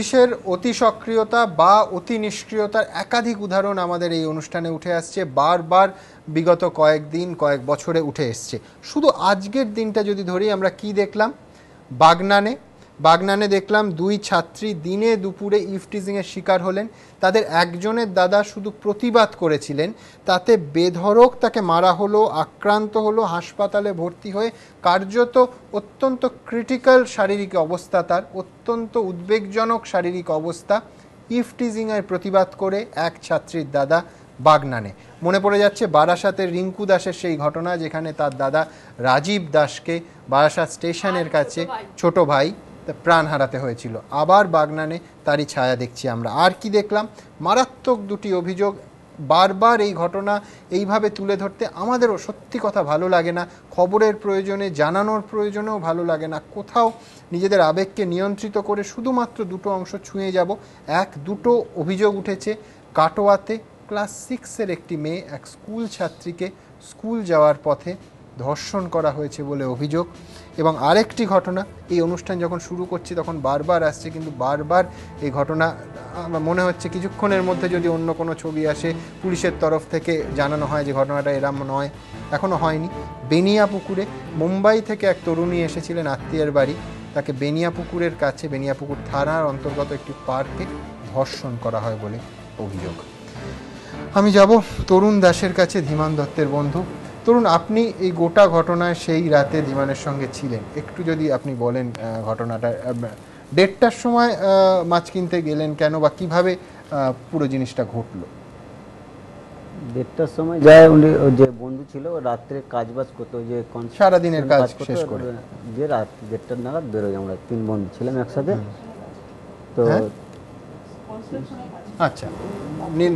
পুলিশের অতি সক্রিয়তা বা অতি নিষ্ক্রিয়তার একাধিক উদাহরণ আমাদের এই অনুষ্ঠানে উঠে আসছে, বারবার বিগত কয়েক বছরে উঠে এসছে। শুধু আজকের দিনটা যদি ধরি, আমরা কি দেখলাম? বাগনানে দেখলাম দুই ছাত্রী দিনে দুপুরে ইভটিজিংয়ের শিকার হলেন। তাদের একজনের দাদা শুধু প্রতিবাদ করেছিলেন, তাতে বেধড়ক তাকে মারা হলো, আক্রান্ত হলো, হাসপাতালে ভর্তি হয়ে কার্যত অত্যন্ত ক্রিটিক্যাল শারীরিক অবস্থা, তার অত্যন্ত উদ্বেগজনক শারীরিক অবস্থা। ইভটিজিংয়ের প্রতিবাদ করে এক ছাত্রীর দাদা বাগনানে। মনে পড়ে যাচ্ছে বারাসাতের রিঙ্কু দাসের সেই ঘটনা, যেখানে তার দাদা রাজীব দাসকে বারাসাত স্টেশনের কাছে ছোট ভাই প্রাণ হারাতে হয়েছিল। আবার বাগনানে তারই ছায়া দেখছি আমরা। আর কি দেখলাম? মারাত্মক দুটি অভিযোগ। বারবার এই ঘটনা এইভাবে তুলে ধরতে আমাদেরও সত্যি কথা ভালো লাগে না, খবরের প্রয়োজনে, জানানোর প্রয়োজনেও ভালো লাগে না। কোথাও নিজেদের আবেগকে নিয়ন্ত্রিত করে শুধুমাত্র দুটো অংশ ছুঁয়ে যাব। দুটো অভিযোগ উঠেছে। কাটোয়াতে ক্লাস 6-এর একটি মেয়ে, এক স্কুল ছাত্রীকে স্কুল যাওয়ার পথে ধর্ষণ করা হয়েছে বলে অভিযোগ। এবং আরেকটি ঘটনা, এই অনুষ্ঠান যখন শুরু করছি তখন বারবার আসছে, কিন্তু বারবার এই ঘটনা মনে হচ্ছে কিছুক্ষণের মধ্যে যদি অন্য কোনো ছবি আসে, পুলিশের তরফ থেকে জানানো হয় যে ঘটনাটা এরম নয়, এখনও হয়নি। বেনিয়াপুকুরে মুম্বাই থেকে এক তরুণী এসেছিলেন আত্মীয়ের বাড়ি, তাকে বেনিয়াপুকুরের কাছে, বেনিয়াপুকুর থানার অন্তর্গত একটি পার্কে ধর্ষণ করা হয় বলে অভিযোগ। আমি যাব তরুণ দাসের কাছে, ধীমান দত্তের বন্ধু। তরুণ, আপনি এই গোটা ঘটনায় সেই রাতে ধীমানের সঙ্গে ছিলেন, একটু যদি আপনি বলেন ঘটনাটা। 1:30টার সময় মাছ কিনতে গেলেন কেন, বা কিভাবে পুরো জিনিসটা ঘটলো? 1:30টার সময় যায়, উনি যে বন্ধু ছিল রাত্রে কাজবাজ করতো, যে সারাদিনের কাজ শেষ করে যে রাত 1:30 নাগাদ বেরোই। আমরা 3 বন্ধু ছিলাম একসাথে। তো আচ্ছা,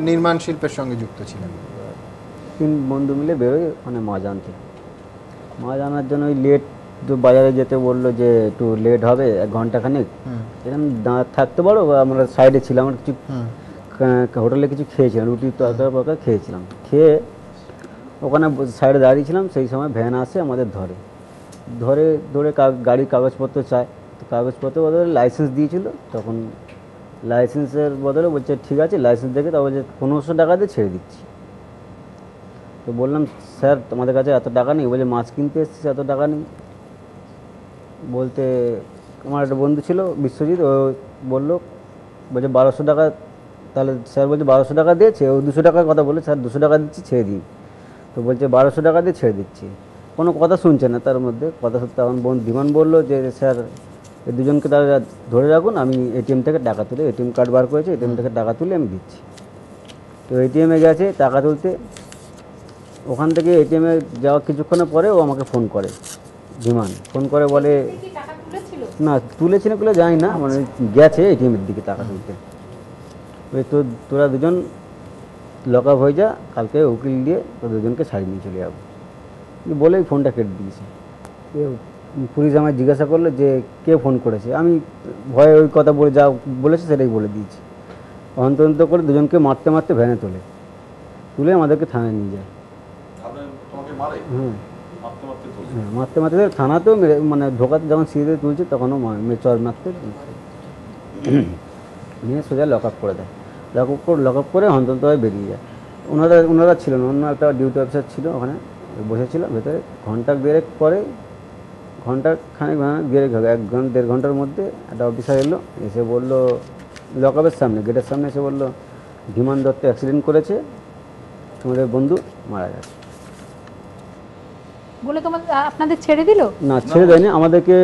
নির্মাণ শিল্পের সঙ্গে যুক্ত ছিলেন। 3 বন্ধু মিলে বেরোই ওখানে মাছ আনতে। মাছ আনার জন্য ওই লেট বাজারে যেতে বললো যে একটু লেট হবে, 1 ঘন্টাখানেক। এরকম থাকতে পারো? আমরা সাইডে ছিলাম, কিছু হোটেলে কিছু খেয়েছিলাম, রুটি তরকারি খেয়েছিলাম। খেয়ে ওখানে সাইডে দাঁড়িয়েছিলাম। সেই সময় ভ্যান আসে, আমাদের ধরে গাড়ির কাগজপত্র চায়। তো কাগজপত্র বদলে লাইসেন্স দিয়েছিল। তখন লাইসেন্সের বদলে বলছে ঠিক আছে, লাইসেন্স দেখে তা বলছে 1500 টাকা দিয়ে ছেড়ে দিচ্ছি। তো বললাম স্যার তোমাদের কাছে এত টাকা নেই। বলছে মাছ কিনতে এসেছি, এত টাকা নেই। বলতে আমার একটা বন্ধু ছিল বিশ্বজিৎ, ও বলছে 1200 টাকা। তাহলে স্যার বলছে 1200 টাকা দিয়েছে, ও 200 টাকার কথা বলে, স্যার 200 টাকা দিচ্ছি, ছেড়ে দিন। তো বলছে 1200 টাকা দিয়ে ছেড়ে দিচ্ছি। কোনো কথা শুনছে না তার মধ্যে। কথা সত্যি তখন ধীমান বললো যে স্যার এই দুজনকে তারা ধরে রাখুন, আমি এটিএম থেকে টাকা তুলে, এটিএম কার্ড বার করেছে, এটিএম থেকে টাকা তুলে আমি দিচ্ছি। তো এটিএমে গেছে টাকা তুলতে। ওখান থেকে এটিএমে যাওয়া কিছুক্ষণের পরে ও আমাকে ফোন করে, ধীমান ফোন করে বলে না তুলেছি না বলে জানি না, মানে গেছে এটিএমের দিকে টাকা তুলতে। ওই তো তোরা দুজন লক আপ হয়ে যা, কালকে উকিল দিয়ে তোরা দুজনকে ছাড়িয়ে নিয়ে চলে যাবো বলেই ফোনটা কেটে দিয়েছে। পুলিশ আমায় জিজ্ঞাসা করলো যে কে ফোন করেছে। আমি ভয়ে ওই কথা বলে যা বলেছে সেটাই বলে দিয়েছি। অন্তন্ত করে দুজনকে মারতে মারতে ভ্যানে তুলে আমাদেরকে থানায় নিয়ে যায়। মারতে মারতে থানাতেও মানে ঢোকাতে যখন সিঁড়িতে তুলছে তখনও চর মারতে নিয়ে সোজা লক আপ করে দেয়। লক আপ করে অন্তত বেরিয়ে যায়। ওনারা ছিলেন, অন্য একটা ডিউটি অফিসার ছিল ওখানে বসেছিল ভেতরে। ঘন্টাখানেক হবে, 1-1.5 ঘন্টার মধ্যে একটা অফিসার এলো, এসে বললো লক আপের সামনে, গেটের সামনে এসে বললো ধীমান দত্ত অ্যাক্সিডেন্ট করেছে, তোমাদের বন্ধু মারা গেছে বলে। আপনাদের ছেড়ে দিল? না, ছেড়ে দেয়নি আমাদেরকে।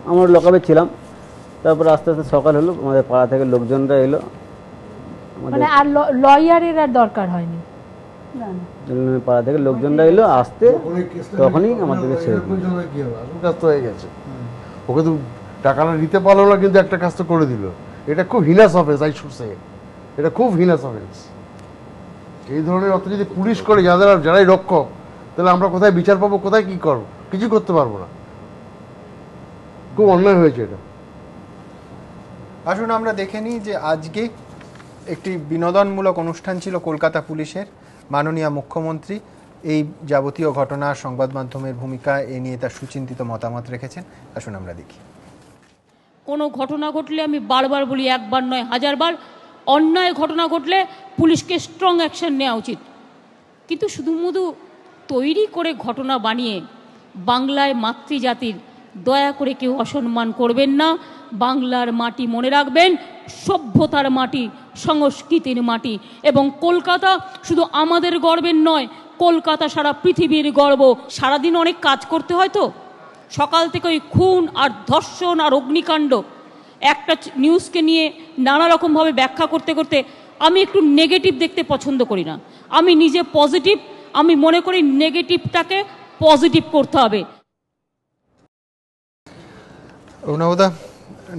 আমরা লক আপে ছিলাম। তারপর আস্তে আস্তে সকাল হলো, আমাদের পাড়া থেকে লোকজনরা এলো। মানে আর লয়ারের আর দরকার হয়নি, পাড়া থেকে লোকজনরা এলো আসতে, তখনই আমাদেরকে ছেড়ে দিল। কাজ তো হয়ে গেছে, ওকে তো টাকাটা নিতে পারলো না, কিন্তু একটা কাজ তো করে দিল। এটা খুব হিনাস অফেন্স, আই শুড সে এটা খুব হিনাস অফেন্স। এই ধরনের অত যদি পুলিশ করে যারাই রক্ষক, তাহলে আমরা কোথায় বিচার পাবো, কোথায় কি করবো? কিছু করতে পারবো না। খুব অন্যায় হয়েছে এটা। আসুন আমরা দেখে নিই যে আজকে একটি বিনোদনমূলক অনুষ্ঠান ছিল কলকাতা পুলিশের। মাননীয় মুখ্যমন্ত্রী এই যাবতীয় ঘটনার সংবাদ মাধ্যমের ভূমিকা এ নিয়ে তার সুচিন্তিত মতামত রেখেছেন। আসুন আমরা দেখি। কোনো ঘটনা ঘটলে আমি বারবার বলি, একবার নয় হাজারবার, অন্যায় ঘটনা ঘটলে পুলিশকে স্ট্রং অ্যাকশন নেওয়া উচিত। কিন্তু শুধুমুধু তৈরি করে ঘটনা বানিয়ে বাংলায় মাতৃজাতির দয়া করে কেউ অসম্মান করবেন না। বাংলার মাটি মনে রাখবেন, সভ্যতার মাটি, সংস্কৃতির মাটি, এবং কলকাতা শুধু আমাদের গর্বের নয়, কলকাতা সারা পৃথিবীর গর্ব। সারাদিন অনেক কাজ করতে হয়, তো সকাল থেকে ওই খুন আর ধর্ষণ আর অগ্নিকাণ্ড একটা নিউজকে নিয়ে নানা রকমভাবে ব্যাখ্যা করতে করতে আমি একটু নেগেটিভ দেখতে পছন্দ করি না। আমি নিজে পজিটিভ, আমি মনে করি নেগেটিভটাকে পজিটিভ করতে হবে। অভিনবদা,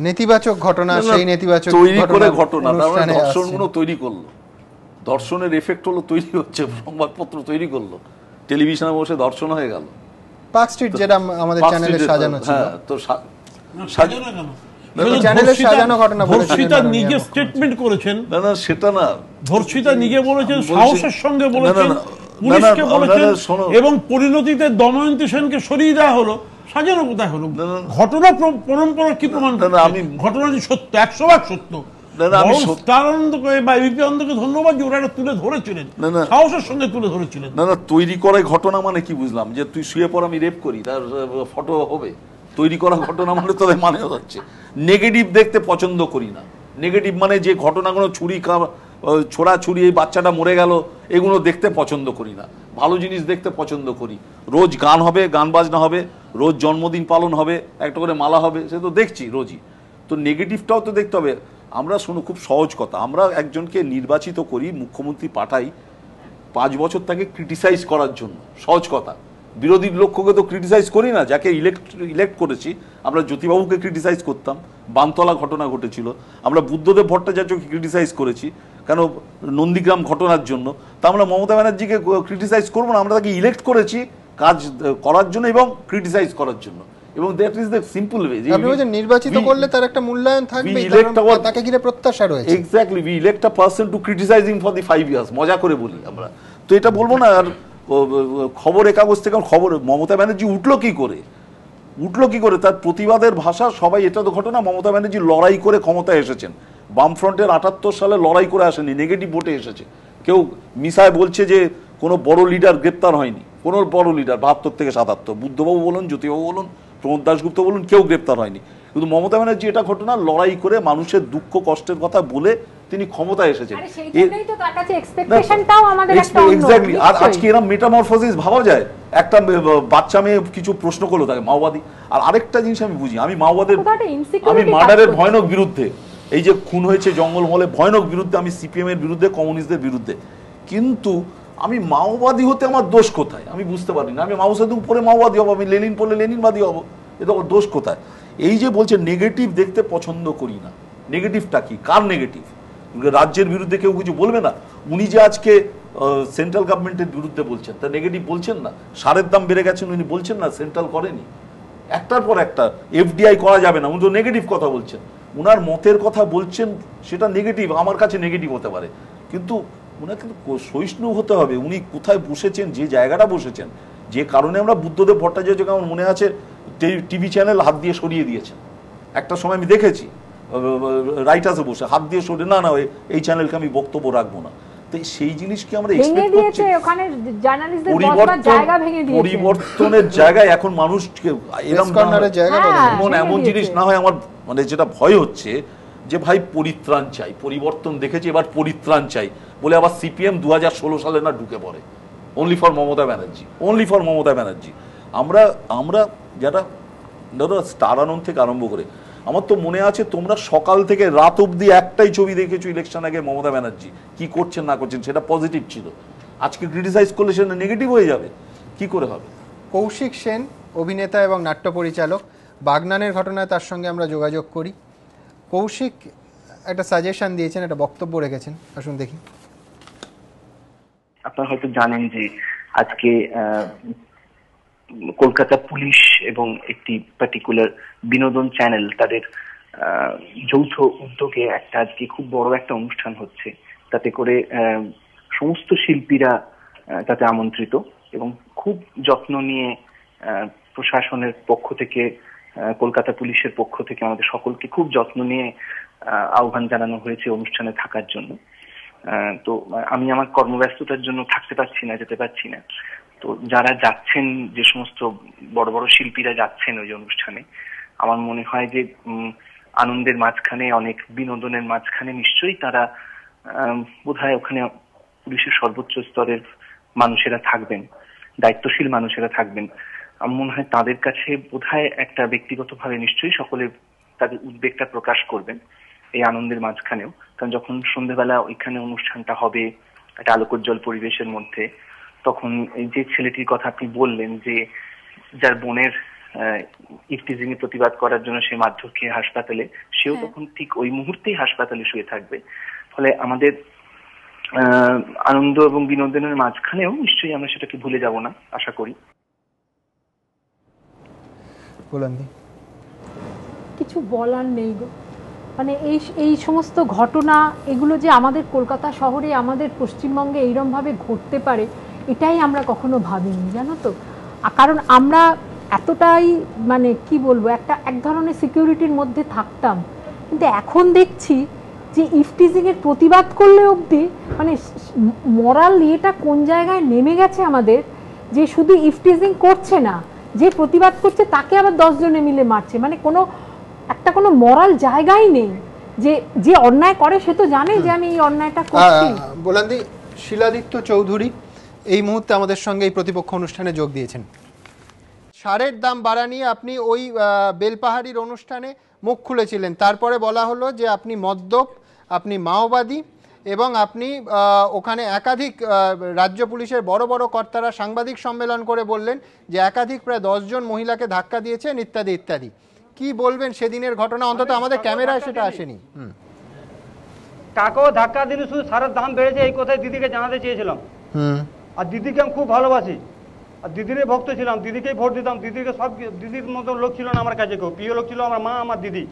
নেতিবাচক ঘটনা, সেই নেতিবাচক তৈরি করে ঘটনা, তারপরে দর্শনগুলো তৈরি করলো, দর্শনের এফেক্ট হলো, তৈরি হচ্ছে, সংবাদপত্র তৈরি করলো, টেলিভিশনে বসে দর্শন হয়ে গেল। পার্ক স্ট্রিট যেটা আমাদের চ্যানেলে সাজানো ছিল, হ্যাঁ, তো চ্যানেলে সাজানো ঘটনা ধর্ষিতা নিজে স্টেটমেন্ট করেছেন। না না, সেটা না, ধর্ষিতা নিজে বলেছেন, সাহসের সঙ্গে বলেছেন, পুলিশকে বলেছেন, এবং পরিণতিতে দময়ন্তী সেনকে সরিয়ে দেওয়া হলো। সাজানো কোথায় হলো? ঘটনা পরম্পরা কি প্রমাণ? আমি ঘটনাটি সত্য, 100% সত্য। ধন্যবাদ যে ওরা তুলে ধরেছিলেন, সাহসের সঙ্গে তুলে ধরেছিলেন। না না, তৈরি করা ঘটনা মানে কি বুঝলাম? যে তুই শুয়ে পর আমি রেপ করি, তার ফটো হবে? তৈরি করা ঘটনা মানে তো মানে হচ্ছে নেগেটিভ দেখতে পছন্দ করি না। নেগেটিভ মানে যে ঘটনাগুলো ছোড়াছুরি, এই বাচ্চাটা মরে গেল, এগুলো দেখতে পছন্দ করি না। ভালো জিনিস দেখতে পছন্দ করি। রোজ গান হবে, গান বাজনা হবে, রোজ জন্মদিন পালন হবে, একটা করে মালা হবে, সে তো দেখছি রোজই। তো নেগেটিভটাও তো দেখতে হবে। আমরা শুনো, খুব সহজ কথা, আমরা একজনকে নির্বাচিত করি, মুখ্যমন্ত্রী পাঠাই 5 বছর তাকে ক্রিটিসাইজ করার জন্য, সহজ কথা। বিরোধীর লক্ষ্যকে তো ক্রিটিসাইজ করি না। যাকে ইলেক্ট করেছি, আমরা জ্যোতিবাবুকে ক্রিটিসাইজ করতাম, বানতলা ঘটনা ঘটেছিল। আমরা বুদ্ধদেব ভট্টাচার্যকে ক্রিটিসাইজ করেছি, কেন? নন্দীগ্রাম ঘটনার জন্য। তা আমরা মমতা ব্যানার্জিকে ক্রিটিসাইজ করবো না? আমরা তাকে ইলেক্ট করেছি কাজ করার জন্য এবং ক্রিটিসাইজ করার জন্য, এবং that is the simple way. আপনি বলছেন নির্বাচিত করলে তার একটা মূল্যায়ন থাকবে, তাকে ঘিরে প্রত্যাশা রয়েছে। Exactly, we elect a person to criticising for the 5 years, মজা করে বলি আমরা তো, এটা বলবো না। আর খবরের কাগজ থেকে খবর, মমতা ব্যানার্জি উঠলো কি করে, তার প্রতিবাদের ভাষা সবাই, এটা তো ঘটনা, মমতা ব্যানার্জি লড়াই করে ক্ষমতায় এসেছেন। বামফ্রন্টের 78 সালে লড়াই করে আসেনি, নেগেটিভ ভোটে এসেছে। কেউ মিশায় বলছে যে কোনো বড় লিডার গ্রেপ্তার হয়নি, কোনো বড় লিডার 72 থেকে 77, বুদ্ধবাবু বলুন, জ্যোতিবাবু বলুন, প্রমোদ দাশগুপ্ত বলুন, কেউ গ্রেপ্তার হয়নি। কিন্তু মমতা ব্যানার্জি এটা ঘটনা, লড়াই করে মানুষের দুঃখ কষ্টের কথা বলে তিনি ক্ষমতায় এসেছেন। এক্স্যাক্টলি। আর আজকে এরকম মেটামরফোসিস ভাবা যায়? একটা বাচ্চা মেয়ে কিছু প্রশ্ন করলো তাকে মাওবাদী। আর আরেকটা জিনিস আমি বুঝি, আমি আমি মার্ডারের ভয়ানক বিরুদ্ধে, এই যে খুন হয়েছে জঙ্গলমহলে, ভয়ানক বিরুদ্ধে, আমি সিপিএম এর বিরুদ্ধে, কমিউনিস্টদের বিরুদ্ধে। কিন্তু আমি মাওবাদী হতে আমার দোষ কোথায় আমি বুঝতে পারি না। আমি মাও সেতুং পড়ে মাওবাদী হবো, আমি লেনিন পড়লে লেনিনবাদী হবো, এটা আমার দোষ কোথায়? এই যে বলছে নেগেটিভ দেখতে পছন্দ করি না, নেগেটিভটা কি? কার নেগেটিভ? রাজ্যের বিরুদ্ধে কেউ কিছু বলবে না? উনি যে আজকে সেন্ট্রাল গভর্নমেন্টের বিরুদ্ধে বলছেন, তা নেগেটিভ বলছেন না? সারের দাম বেড়ে গেছেন, উনি বলছেন না সেন্ট্রাল করেনি? একটার পর একটা এফডিআই করা যাবে না, উনি তো নেগেটিভ কথা বলছেন। উনার মতের কথা বলছেন, সেটা নেগেটিভ, আমার কাছে নেগেটিভ হতে পারে, কিন্তু উনাকে সহিষ্ণু হতে হবে। উনি কোথায় বসেছেন, যে জায়গাটা বসেছেন, যে কারণে আমরা বুদ্ধদেব ভট্টাচার্যকে আমার মনে আছে টিভি চ্যানেল হাত দিয়ে সরিয়ে দিয়েছেন। একটা সময় আমি দেখেছি রাইটার্সে বসে হাত দিয়ে সরে, না না এই চ্যানেলকে আমি বক্তব্য রাখবো না। তো সেই জিনিস কি আমরা এক্সপেক্ট করছি? পরিবর্তনের জায়গায় এখন মানুষ এমন জিনিস না হয়। আমার মানে যেটা ভয় হচ্ছে যে ভাই পরিত্রাণ চাই, পরিবর্তন দেখেছি, এবার পরিত্রাণ চাই বলে আবার সিপিএম 2016 সালে না ঢুকে পড়ে, only for Mamata Banerjee, only for Mamata Banerjee. আমরা যারা ধরো স্টার আনন্দ থেকে আরম্ভ করে, আমার তো মনে আছে তোমরা সকাল থেকে রাত অবধি একটাই ছবি দেখেছো ইলেকশন আগে, মমতা ব্যানার্জি কি করছেন না করছেন, সেটা পজিটিভ ছিল। আজকে ক্রিটিসাইজ করলে সেটা নেগেটিভ হয়ে যাবে, কি করে হবে? কৌশিক সেন অভিনেতা এবং নাট্য পরিচালক, বাগনানের ঘটনায় তার সঙ্গে আমরা যোগাযোগ করি। কৌশিক একটা সাজেশন দিয়েছেন, একটা বক্তব্য রেখেছেন, আসুন দেখি। আপনারা হয়তো জানেন যে আজকে কলকাতা পুলিশ এবং একটি পার্টিকুলার বিনোদন চ্যানেল তাদের যৌথ উদ্যোগে একটা আজকে খুব বড় একটা অনুষ্ঠান হচ্ছে, তাতে করে সমস্ত শিল্পীরা তাতে আমন্ত্রিত এবং খুব যত্ন নিয়ে প্রশাসনের পক্ষ থেকে কলকাতা পুলিশের পক্ষ থেকে আমাদের সকলকে খুব যত্ন নিয়ে আহ্বান জানানো হয়েছে অনুষ্ঠানে থাকার জন্য। তো আমি আমার কর্মব্যস্ততার জন্য থাকতে পারছি না, যেতে পারছি না। তো যারা যাচ্ছেন, যে সমস্ত বড় বড় শিল্পীরা যাচ্ছেন ওই অনুষ্ঠানে, আমার মনে হয় যে আনন্দের মাঝখানে, অনেক বিনোদনের মাঝখানে নিশ্চয়ই তারা বোধহয় ওখানে পুলিশের সর্বোচ্চ স্তরের মানুষেরা থাকবেন, দায়িত্বশীল মানুষেরা থাকবেন। আমার মনে হয় তাদের কাছে বোধহয় একটা ব্যক্তিগতভাবে নিশ্চয়ই সকলে তাদের উদ্বেগটা প্রকাশ করবেন এই আনন্দের মাঝখানেও। কারণ যখন সন্ধ্যেবেলা ওইখানে অনুষ্ঠানটা হবে একটা আলোকোজ্জ্বল পরিবেশের মধ্যে, তখন এই যে ছেলেটির কথা আপনি বললেন, যে যার বোনের ইফটিজিং এর প্রতিবাদ করার জন্য সে মারধর খেয়ে হাসপাতালে, সেও তখন ঠিক ওই মুহূর্তেই হাসপাতালে শুয়ে থাকবে। ফলে আমাদের আনন্দ এবং বিনোদনের মাঝখানেও নিশ্চয়ই আমরা সেটাকে ভুলে যাব না, আশা করি। কিছু বলার নেই গো, মানে এই সমস্ত ঘটনা, এগুলো যে আমাদের কলকাতা শহরে, আমাদের পশ্চিমবঙ্গে এইরকমভাবে ঘটতে পারে, এটাই আমরা কখনো ভাবিনি, জানো তো। কারণ আমরা এতটাই, মানে কি বলবো, এক ধরনের সিকিউরিটির মধ্যে থাকতাম, কিন্তু এখন দেখছি যে ইফটিজিংয়ের প্রতিবাদ করলে অবধি মানে মরাল ইয়েটা কোন জায়গায় নেমে গেছে আমাদের, যে শুধু ইফটিজিং করছে না, যে প্রতিবাদ করছে তাকে আবার 10 জনে মিলে মারছে। মানে কোনো মরাল জায়গাই নেই। যে অন্যায় করে সে তো জানে যে আমি এই অন্যায়টা করছি। বলান্দি, শিলাদিত্য চৌধুরী এই মুহূর্তে আমাদের সঙ্গে এই প্রতিপক্ষ অনুষ্ঠানে যোগ দিয়েছেন। সারের দাম বাড়া নিয়ে আপনি ওই বেলপাহাড়ির অনুষ্ঠানে মুখ খুলেছিলেন, তারপরে বলা হলো যে আপনি মদ্যপ, আপনি মাওবাদী, এবং আপনি ওখানে একাধিক রাজ্য পুলিশের বড় বড় কর্তারা সাংবাদিক সম্মেলন করে বললেন যে একাধিক প্রায় 10 জন মহিলাকে ধাক্কা দিয়েছেন ইত্যাদি ইত্যাদি। কি বলবেন সেদিনের ঘটনা? অন্তত আমাদের ক্যামেরায় সেটা আসেনি। কাকেও ধাক্কা দিলে শুধু সারের দাম বেড়েছে এই কথাই দিদিকে জানাতে চেয়েছিলাম। আর দিদিকে আমি খুব ভালোবাসি, আর দিদির ভক্ত ছিলাম, দিদিকেই ভোট দিতাম। দিদিকে সব, দিদির মতো লোক ছিল না আমার কাছে কেউ, প্রিয় লোক ছিল আমার মা, আমার দিদি।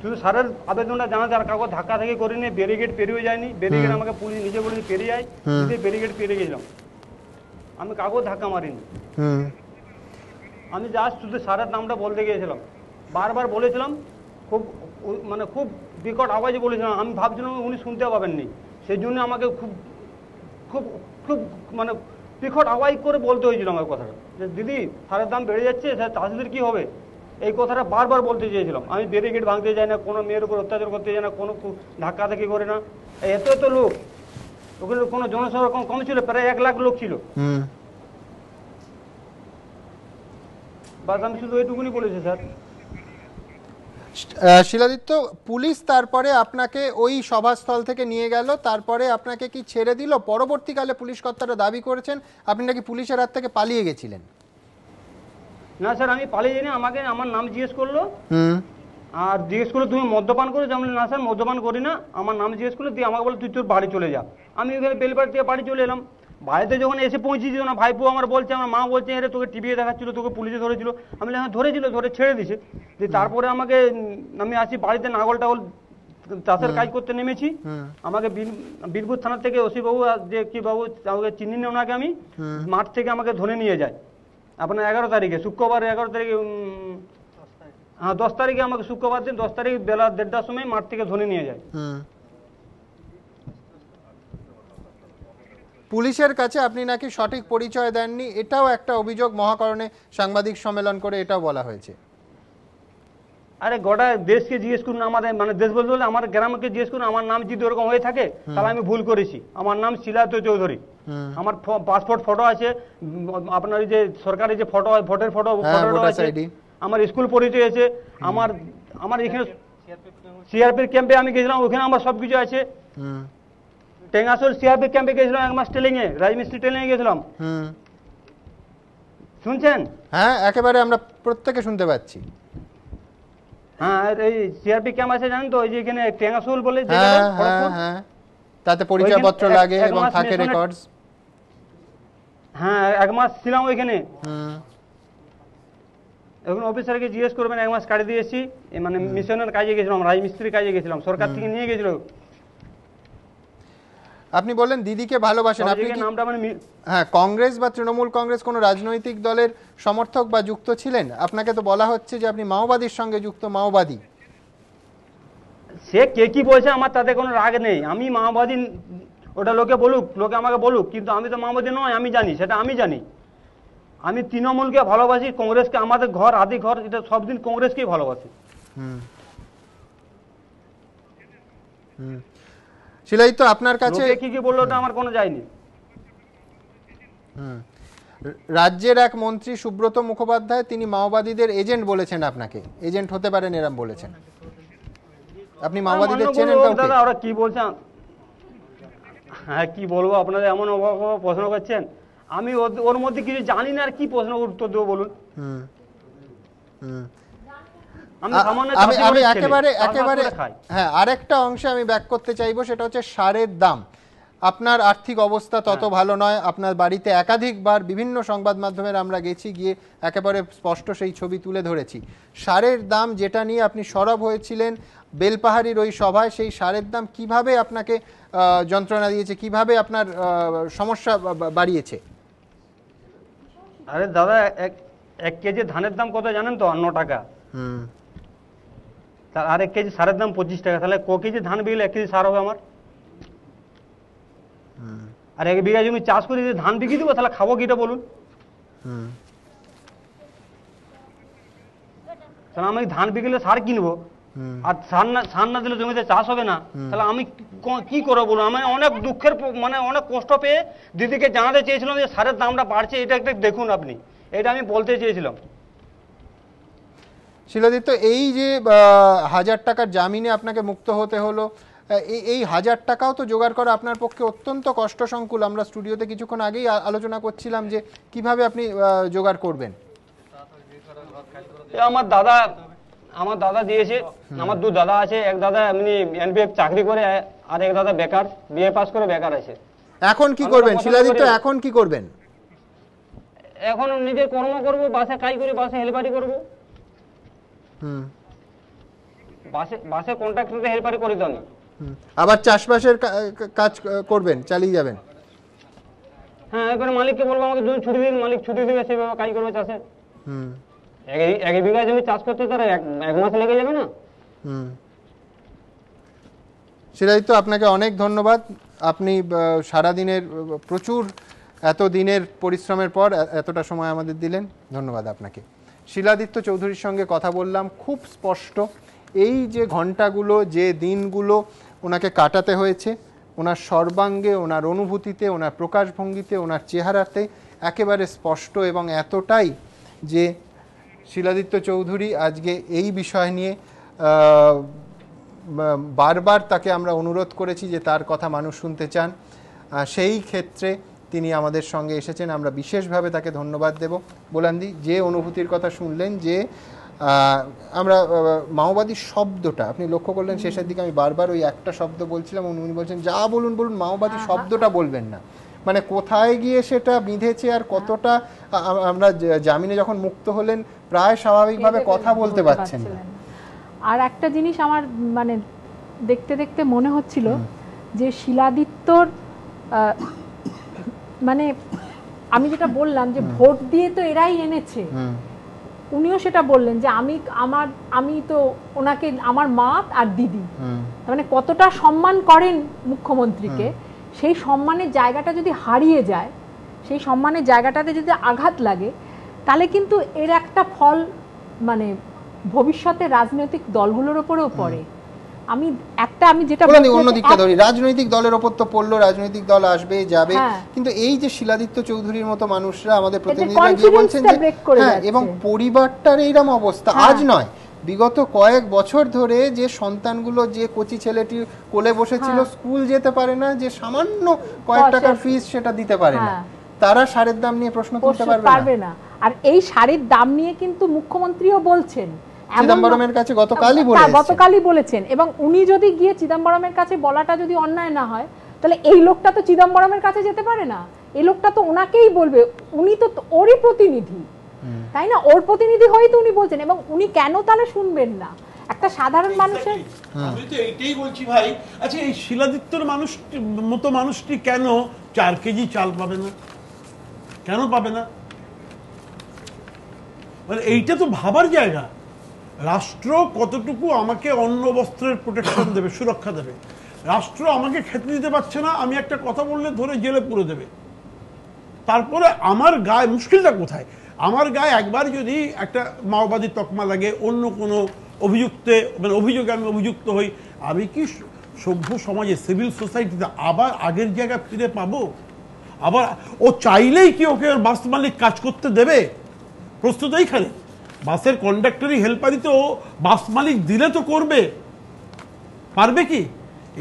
শুধু সারের আবেদনটা জানাতে, আর কাউকে ধাক্কা থেকে করিনি, ব্যারিকেড পেরিয়ে যায়নি। ব্যারিকেড আমাকে পুলিশ নিজে বলেনি পেরিয়ে যায়, নিজে ব্যারিকেড পেরিয়ে গেছিলাম, আমি কাউকে ধাক্কা মারিনি। আমি জাস্ট শুধু সারের নামটা বলতে গিয়েছিলাম, বারবার বলেছিলাম, খুব বিকট আওয়াজে বলেছিলাম। আমি ভাবছিলাম উনি শুনতে পাবেননি, সেই জন্য আমাকে খুব খুব খুব মানে বিকট আওয়াজ করে বলতে হয়েছিল আমার কথাটা, যে দিদি সারের দাম বেড়ে যাচ্ছে, চাষিদের কি হবে, এই কথাটা বারবার বলতে চেয়েছিলাম। আমি ব্যারিকেড ভাঙতে যাই না, কোনো মেয়ের উপর অত্যাচার করতে যাই না, কোনো ধাক্কা ধাক্কি করে না। এত লোক ওখানে, কোনো জনসংখ্যা কম ছিল, প্রায় 1 লাখ লোক ছিল। বাস আমি শুধু এইটুকুনি বলেছি স্যার। শিলাদিত্য, পুলিশ তারপরে আপনাকে ওই সভাস্থল থেকে নিয়ে গেল, তারপরে আপনাকে কি ছেড়ে দিল? পরবর্তীকালে পুলিশ কর্তারা দাবি করেছেন আপনি নাকি পুলিশের হাত থেকে পালিয়ে গেছিলেন। না স্যার, আমি পালিয়ে যাইনি। আমাকে আমার নাম জিজ্ঞেস করলো, আর জিজ্ঞেস করলো তুমি মদ্যপান করেছো? আমি না স্যার মদ্যপান করি না। আমার নাম জিজ্ঞেস করলো, দিয়ে আমাকে বলে তুই তোর বাড়ি চলে যা। আমি ওখানে বেলপাড় থেকে বাড়ি চলে এলাম। বাড়িতে যখন এসে পৌঁছেছিল না, ভাইপো আমার বলছে, আমার মা বলছে, আরে তোকে টিভি দেখাচ্ছিল, তোকে পুলিশে ধরেছিল। আমি হ্যাঁ ধরেছিল, ধরে ছেড়ে দিছে। তারপরে আমাকে, আমি আসি বাড়িতে নাগল টাগল চাষের কাজ করতে নেমেছি। আমাকে বীরভূম থানা থেকে ওসি বাবু, যে কি বাবু আমাকে চিনি না ওনাকে, আমি মাঠ থেকে আমাকে ধরে নিয়ে যায় আপনার 11 তারিখে, শুক্রবার 11 তারিখে, হ্যাঁ 10 তারিখে আমাকে, শুক্রবার দিন 10 তারিখ বেলা 1:30টার সময় মাঠ থেকে ধরে নিয়ে যায়। পুলিশের কাছে আপনি নাকি সঠিক পরিচয় দেননি, এটাও একটা অভিযোগ। মহাকরণে সাংবাদিক সম্মেলন করে এটাও বলা হয়েছে। আরে গোটা দেশকে জিজ্ঞেস করুন, আমাদের মানে দেশ বলতে হলে আমার গ্রামকে জিজ্ঞেস করুন। আমার নাম যদি ওরকম হয়ে থাকে তাহলে আমি ভুল করেছি। আমার নাম শিলাদিত্য চৌধুরী, আমার পাসপোর্ট ফটো আছে, আপনার যে সরকারি যে ফটো, ভোটের ফটো আছে, আমার স্কুল পরিচয় আছে, আমার এখানে সিআরপির ক্যাম্পে আমি গেছিলাম, ওখানে আমার সবকিছু আছে। টেঙ্গাসোল সিআরপি ক্যাম্পে গেছিলাম, 1 মাস ট্রেনিং এ, রাজমিস্ত্রি ট্রেনিং এ গেছিলাম। শুনছেন? হ্যাঁ, একেবারে আমরা প্রত্যেকে শুনতে পাচ্ছি। হ্যাঁ, এই সিআরপি ক্যাম্প আছে জানেন তো, ওই যে এখানে টেঙ্গাসোল বলে, তাতে পরিচয়পত্র লাগে এবং থাকে রেকর্ডস। হ্যাঁ, 1 মাস ছিলাম ওইখানে। এখন অফিসারকে জিজ্ঞেস করবেন, 1 মাস কাটিয়ে দিয়েছি। মানে মিশনের কাজে গেছিলাম, রাজমিস্ত্রির কাজে গেছিলাম, সরকার থেকে নিয়ে গেছিল। আপনি বললেন দিদিকে ভালোবাসেন, আপনি কি নামটা মানে হ্যাঁ কংগ্রেস বা তৃণমূল কংগ্রেস কোনো রাজনৈতিক দলের সমর্থক বা যুক্ত ছিলেন? আপনাকে তো বলা হচ্ছে যে আপনি মাওবাদীর সঙ্গে যুক্ত, মাওবাদী। সে কে কি বলছে আমার তাতে কোনো রাগ নেই, আমি মাওবাদী, ওটা লোকে বলুক, লোকে আমাকে বলুক, কিন্তু আমি তো মাওবাদী নয়, আমি জানি, সেটা আমি জানি। আমি তৃণমূলকে ভালোবাসি, কংগ্রেসকে, আমাদের ঘর আদি ঘর, এটা সব দিন কংগ্রেসকেই ভালোবাসি। শিলাদিত্য আপনার কাছে কি কি বললো ওটা আমার কোনো যায়নি। রাজ্যের এক মন্ত্রী সুব্রত মুখোপাধ্যায় তিনি মাওবাদীদের এজেন্ট বলেছেন, আপনাকে এজেন্ট হতে পারেন এরম বলেছেন। আপনি মাওবাদীদের চেনেন কাউকে? দাদা ওরা কি বলছেন, হ্যাঁ কি বলবো আপনাদের, এমন প্রশ্ন করছেন, আমি ওর মধ্যে কিছু জানি না, আর কি প্রশ্ন উত্তর দেবো বলুন। আমি একেবারে হ্যাঁ আরেকটা অংশে আমি ব্যাক করতে চাইবো, সেটা হচ্ছে সারের দাম। আপনার আর্থিক অবস্থা তত ভালো নয়, আপনার বাড়িতে একাধিকবার বিভিন্ন সংবাদ মাধ্যমের আমরা গেছি, গিয়ে একেবারে স্পষ্ট সেই ছবি তুলে ধরেছি। সারের দাম যেটা নিয়ে আপনি সরব হয়েছিলেন বেলপাহাড়ির ওই সভায়, সেই সারের দাম কিভাবে আপনাকে যন্ত্রণা দিয়েছে, কিভাবে আপনার সমস্যা বাড়িয়েছে? আরে দাদা, এক কেজি ধানের দাম কত জানেন তো? 9 টাকা। আর 1 কেজি সারের দাম 25 টাকা। তাহলে ক কেজি ধান বিকলে 1 কেজি সার হবে আমার? আর 1 বিঘা জমি চাষ করে যদি ধান বিক্রি দেবো, তাহলে খাবো কিটা বলুন? তাহলে আমি ধান বিকলে সার কিনবো, আর সার না দিলে জমিতে চাষ হবে না, তাহলে আমি কি করবো বলুন? আমি অনেক দুঃখের, মানে অনেক কষ্ট পেয়ে দিদিকে জানাতে চেয়েছিলাম যে সারের দামটা বাড়ছে, এটা একটা দেখুন আপনি, এটা আমি বলতে চেয়েছিলাম। শিলাদিত্য, এই যে 1000 টাকার জামিনে আপনাকে মুক্ত হতে হলো, এই 1000 টাকাও তো জোগাড় করা আপনার পক্ষে অত্যন্ত কষ্টসংকুল। আমরা স্টুডিওতে কিছুক্ষণ আগেই আলোচনা করছিলাম যে কিভাবে আপনি জোগাড় করবেন। আমার দাদা দিয়েছে, আমার 2 দাদা আছে, এক দাদা এমনি এনপিএফ চাকরি করে, আর এক দাদা বেকার, বিএ পাস করে বেকার আছে। এখন কি করবেন শিলাদিত্য, এখন কি করবেন? এখন নিজের কর্ম করব, বাসে কাজ করে, বাসে হেলপারি করব। বাসে কন্ট্রাক্টরে হেলপারি করি তো আমি। আবার চাষবাসের কাজ করবেন, চালিয়ে যাবেন? হ্যাঁ, এবারে মালিককে বলবো আমাকে 2 ছুটি দিন, মালিক ছুটি দিবে, সেভাবে কাজ করবে চাষে। 1 বিঘা জমি চাষ করতে তার 1 মাস লেগে যাবে না? শিলাদিত্য, আপনাকে অনেক ধন্যবাদ। আপনি সারাদিনের প্রচুর এত দিনের পরিশ্রমের পর এতটা সময় আমাদের দিলেন, ধন্যবাদ আপনাকে। শিলাদিত্য চৌধুরীর সঙ্গে কথা বললাম, খুব স্পষ্ট এই যে ঘন্টাগুলো, যে দিনগুলো ওনাকে কাটাতে হয়েছে, ওনার সর্বাঙ্গে, ওনার অনুভূতিতে, ওনার প্রকাশভঙ্গিতে, ওনার চেহারাতে একেবারে স্পষ্ট, এবং এতটাই যে শিলাদিত্য চৌধুরী আজকে এই বিষয় নিয়ে বারবার তাকে আমরা অনুরোধ করেছি যে তার কথা মানুষ শুনতে চান, সেই ক্ষেত্রে তিনি আমাদের সঙ্গে এসেছেন। আমরা বিশেষভাবে তাকে ধন্যবাদ দেব। বোলানদি, যে অনুভূতির কথা শুনলেন, যে আমরা মাওবাদী শব্দটা আপনি লক্ষ্য করলেন শেষের দিকে, আমি বারবার ওই একটা শব্দ বলছিলাম, উনি বলছেন যা বলুন বলুন, মাওবাদী শব্দটা বলবেন না। মানে কোথায় গিয়ে সেটা বিঁধেছে আর কতটা, আমরা জামিনে যখন মুক্ত হলেন প্রায় স্বাভাবিকভাবে কথা বলতে পারছেন না। আর একটা জিনিস আমার মানে দেখতে দেখতে মনে হচ্ছিল যে শিলাদিত্যর মানে আমি যেটা বললাম যে ভোট দিয়ে তো এরাই এনেছে, উনিও সেটা বললেন যে আমি তো ওনাকে আমার মা আর দিদি, মানে কতটা সম্মান করেন মুখ্যমন্ত্রীকে, সেই সম্মানের জায়গাটা যদি হারিয়ে যায়, সেই সম্মানের জায়গাটাতে যদি আঘাত লাগে, তাহলে কিন্তু এর একটা ফল মানে ভবিষ্যতে রাজনৈতিক দলগুলোর উপরেও পড়ে। আমি যেটা অন্যদিকটা ধরি, রাজনৈতিক দলের ওপর তো পড়লো, রাজনৈতিক দল আসবে যাবে, কিন্তু এই যে শিলাদিত্য চৌধুরীর মতো মানুষরা, আমাদের প্রতিনিধিরা গিয়ে বলছেন যে হ্যাঁ, এবং পরিবারটার এইরকম অবস্থা আজ নয়, বিগত কয়েক বছর ধরে যে সন্তানগুলো, যে কচি ছেলেটি কোলে বসেছিল, স্কুল যেতে পারে না, যে সামান্য কয়েক টাকার ফিস সেটা দিতে পারে না, তারা সারের দাম নিয়ে প্রশ্ন তুলতে পারবে না। আর এই সারের দাম নিয়ে কিন্তু মুখ্যমন্ত্রীও বলছেন, চিদম্বরমের কাছে গতকালই বলেছেন, এবং উনি যদি গিয়ে চিদম্বরমের কাছে বলাটা যদি অন্যায় না হয়, তাহলে এই লোকটা তো চিদম্বরমের কাছে যেতে পারে না, এই লোকটা তো ওনাকেই বলবে, উনি তো ওরই প্রতিনিধি, তাই না? ওর প্রতিনিধি হয়েই তো উনি বলছেন, এবং উনি কেন তাহলে শুনবেন না? একটা সাধারণ মানুষের আমি তো এইটাই বলছি ভাই। আচ্ছা, এই শিলাদিত্যর মতো মানুষটি কেন 4 কেজি চাল পাবে না? কেন পাবে না? মানে এইটা তো ভাবার জায়গা। রাষ্ট্র কতটুকু আমাকে অন্ন বস্ত্রের প্রোটেকশন দেবে, সুরক্ষা দেবে। রাষ্ট্র আমাকে খেতে দিতে পারছে না, আমি একটা কথা বললে ধরে জেলে পুরে দেবে। তারপরে আমার গায়ে মুশকিলটা কোথায়? আমার গায়ে একবার যদি একটা মাওবাদী তকমা লাগে, অন্য কোনো অভিযোগে আমি অভিযুক্ত হই, আমি কি সভ্য সমাজে, সিভিল সোসাইটিতে আবার আগের জায়গায় ফিরে পাবো? আবার ও চাইলেই কি ওকে বাস মালিক কাজ করতে দেবে? প্রস্তুত এইখানে বাসের কন্ডাক্টরি হেল্পারই তো বাস মালিক দিলে তো করবে, পারবে কি?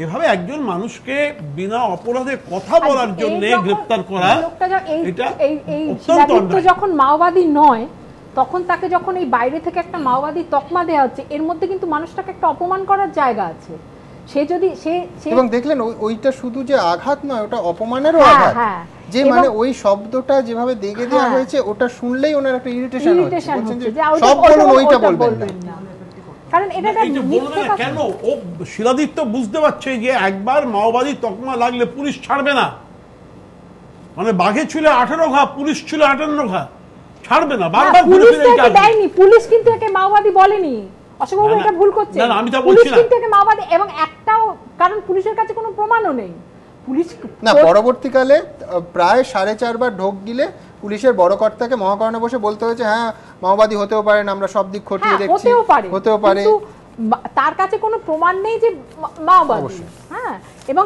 এভাবে একজন মানুষকে বিনা অপরাধে কথা বলার জন্য গ্রেফতার করা, এটা যখন মাওবাদী নয়, তখন তাকে যখন এই বাইরে থেকে একটা মাওবাদী তকমা দেওয়া হচ্ছে, এর মধ্যে কিন্তু মানুষটাকে একটা অপমান করার জায়গা আছে। সে যদি এবং দেখলেন ওইটা শুধু যে আঘাত নয়, ওটা অপমানেরও আঘাত। যে মানে ওই শব্দটা যেভাবে দেখে দেওয়া হয়েছে, ওটা শুনলেই ওনার একটা ইরিটেশন হচ্ছে যে সব বলুন, ওইটা বলবেন না। কারণ এটা কেন ও শিলাদিত্য বুঝতে পারছে যে একবার মাওবাদী তকমা লাগলে পুলিশ ছাড়বে না। মানে বাঘে ছিল 18 ঘা, পুলিশ ছিল 58 ঘা, ছাড়বে না। বারবার দেয়নি পুলিশ, কিন্তু একে মাওবাদী বলেনি। অশোকবাবু এটা ভুল করছে। না, আমি তা বলছি না। পুলিশ কিন্তু একে মাওবাদী, এবং একটাও, কারণ পুলিশের কাছে কোনো প্রমাণও নেই। পুলিশ না, পরবর্তীকালে প্রায় 4.5 বার ঢোক গিলে পুলিশের বড় কর্তাকে মহাকরণে বসে বলতে হয়েছে, হ্যাঁ মাওবাদী হতেও পারেন, আমরা সব দিক খতিয়ে দেখছি, হতেও পারে। তার কাছে কোনো প্রমাণ নেই যে মাওবাদী। হ্যাঁ, এবং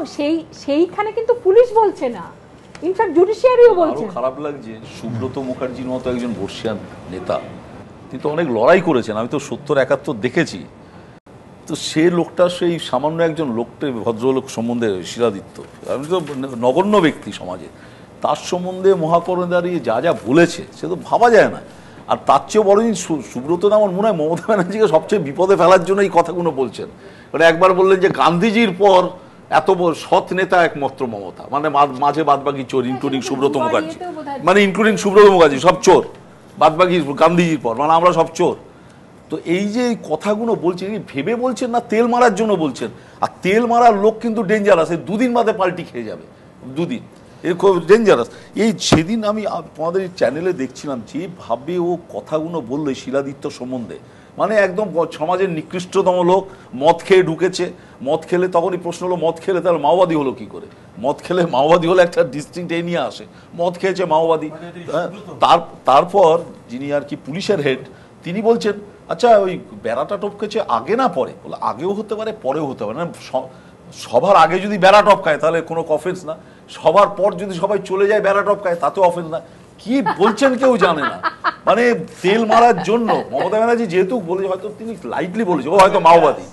সেইখানে কিন্তু পুলিশ বলছে না, ইনফ্যাক্ট জুডিশিয়ারিও বলছে। খারাপ লাগছে, সুব্রত মুখার্জির মতো একজন বর্ষিয়ান নেতা, তিনি তো অনেক লড়াই করেছেন, আমি তো 70-71 দেখেছি। তো সে লোকটা, সেই সামান্য একজন লোকটা, ভদ্রলোক সম্বন্ধে শিলাদিত্য, আমি তো নগণ্য ব্যক্তি সমাজে, তার সম্বন্ধে মহাকরণে দাঁড়িয়ে যা যা বলেছে, সে তো ভাবা যায় না। আর তার চেয়েও বড় জিনিস, সুব্রত আমার মনে হয় মমতা ব্যানার্জিকে সবচেয়ে বিপদে ফেলার জন্য এই কথাগুলো বলছেন। মানে একবার বললেন যে গান্ধীজির পর এত সৎ নেতা একমাত্র মমতা, মানে মাঝে বাদবাকি চোর, ইনক্লুডিং সুব্রত মুখার্জি, মানে ইনক্লুডিং সুব্রত মুখার্জি সব চোর, বাদবাকি গান্ধীজির পর, মানে আমরা সব চোর। তো এই যে কথাগুলো বলছেন, ভেবে বলছেন না তেল মারার জন্য বলছেন। আর তেল মারার লোক কিন্তু ডেঞ্জারাস, এই 2 দিন বাদে পাল্টি খেয়ে যাবে, 2 দিন, এ খুব ডেঞ্জারাস। এই সেদিন আমি তোমাদের চ্যানেলে দেখছিলাম, যেভাবে ও কথাগুলো বললো শিলাদিত্য সম্বন্ধে, মানে একদম সমাজের নিকৃষ্টতম লোক, মদ খেয়ে ঢুকেছে, মদ খেলে, তখনই প্রশ্ন হলো মদ খেলে তাহলে মাওবাদী হলো কি করে? মদ খেলে মাওবাদী হলে একটা ডিস্টিংক্ট এই নিয়ে আসে, মদ খেয়েছে মাওবাদী। তারপর যিনি আর কি পুলিশের হেড, তিনি বলছেন, আচ্ছা ওই বেড়াটা টপকেছে আগে না পরে? বলে আগেও হতে পারে, পরেও হতে পারে। না, সবার আগে যদি বেড়া টপকায় তাহলে কোনো অফেন্স না, সবার পর যদি সবাই চলে যায় বেড়া টপকায় তাতেও অফেন্স না। কি বলছেন কেউ জানে না। মানে তেল মারার জন্য মমতা ব্যানার্জি যেহেতু বলেছে, হয়তো তিনি লাইটলি বলেছে, ও হয়তো মাওবাদী,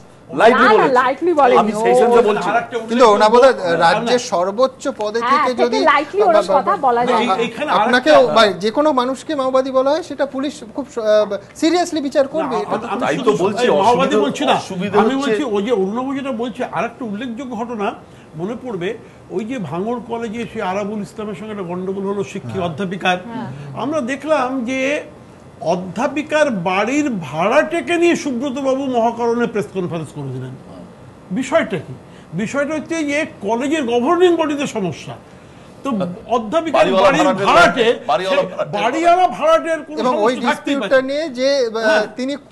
কিন্তু ওনা বলে রাজ্যের সর্বোচ্চ পদে থেকে যদি আপনাকে যে কোনো মানুষকে মাওবাদী বলা হয়, সেটা পুলিশ খুব সিরিয়াসলি বিচার করবে। তাই তো বলছি, মাওবাদী বলছি না, আমি বলছি ওই যে অর্ণব যেটা বলছে, আরেকটা উল্লেখযোগ্য ঘটনা মনে পড়বে, ওই যে ভাঙড় কলেজে সে আরাবুল ইসলামের সঙ্গে একটা গন্ডগোল হলো শিক্ষক অধ্যাপিকার। আমরা দেখলাম যে অধ্যাপিকার বাড়ির ভাড়াটাকে নিয়ে সুব্রত বাবু মহাকরণে প্রেস কনফারেন্স করেছিলেন। বিষয়টা কি? বিষয়টা হচ্ছে যে কলেজের গভর্নিং বডিতে সমস্যা, তো অধ্যাপিকার বাড়ির ভাড়াটে, বাড়িওয়ালা ভাড়াটের কোনো সমস্যা থাকতেই পারে। নিয়ে যে তিনি